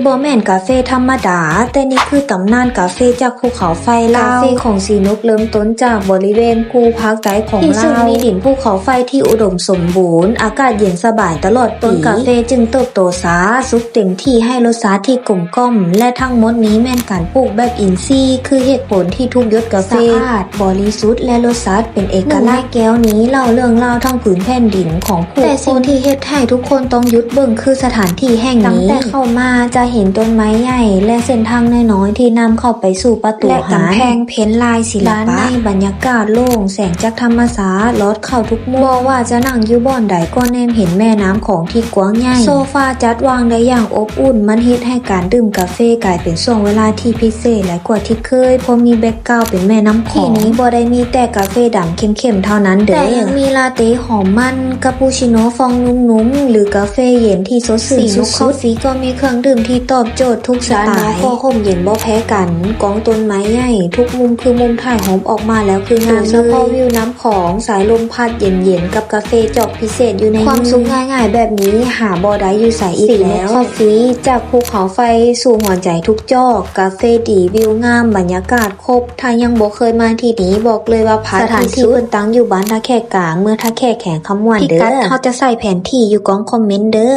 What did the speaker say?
บ่แม่นกาแฟธรรมดาแต่นี่คือตำนานกาแฟจากภูเขาไฟลาวกาแฟของสีนกเริ่มต้นจากบริเวณภูภาคใต้ของลาวซึ่งมีดินภูเขาไฟที่อุดมสมบูรณ์อากาศเย็นสบายตลอดปีต้นกาแฟจึงเติบโตช้าสุกเต็มที่ให้รสชาติที่กลมกล่อมและทั้งหมดนี้แม่นการปลูกแบบอินทรีย์คือเหตุผลที่ทุกหยดกาแฟสะอาดบริสุทธิ์และรสชาติเป็นเอกลักษณ์แก้วนี้เล่าเรื่องราวทั้งผืนแผ่นดินของผู้คนแต่สิ่งที่เฮ็ดให้ทุกคนต้องหยุดเบิ่งคือสถานที่แห่งนี้ตั้งแต่เข้ามาจะเห็นต้นไม้ใหญ่และเส้นทางน้อยๆที่นำเข้าไปสู่ประตูและกำแพงเพ้นลายศิลปะในบรรยากาศโล่งแสงจากธรรมชาติลอดเข้าทุกมุมบ่ว่าจะนั่งอยู่บ่อนใดก็แนมเห็นแม่น้ำของที่กว้างใหญ่โซฟาจัดวางได้อย่างอบอุ่นมันเฮ็ดให้การดื่มกาแฟกลายเป็นช่วงเวลาที่พิเศษหลายกว่าที่เคยเพราะมีแบ็คกราวด์เป็นแม่น้ำของที่นี้บ่ได้มีแต่กาแฟดำเข้มๆเท่านั้นเด้อแต่ยังมีลาเต้หอมมันคาปูชิโน่ฟองนุ่มๆหรือกาแฟเย็นที่สดชื่นสุดๆคอฟฟี่ก็มีเครื่องดื่มที่ตอบโจทย์ทุกสไตล์ก็ห่มเย็นบ่แพ้กันกองต้นไม้ใหญ่ทุกมุมคือมุมถ่ายหอมออกมาแล้วคืองามเฉพาะวิวน้ำของสายลมพัดเย็นๆกับกาแฟจอกพิเศษอยู่ในความสุขง่ายๆแบบนี้หาบ่ได้อยู่ไสอีกแล้วคอฟฟี่จากภูเขาไฟสู่หัวใจทุกจอกกาแฟดีวิวงามบรรยากาศครบถ้ายังบ่เคยมาที่นี้บอกเลยว่าพักสถานที่เพิ่นตั้งอยู่บ้านท่าแขกกลางเมืองท่าแขกแขวงคำม่วนเด้อพิกัดเฮาจะใส่แผนที่อยู่กองคอมเมนต์เด้อ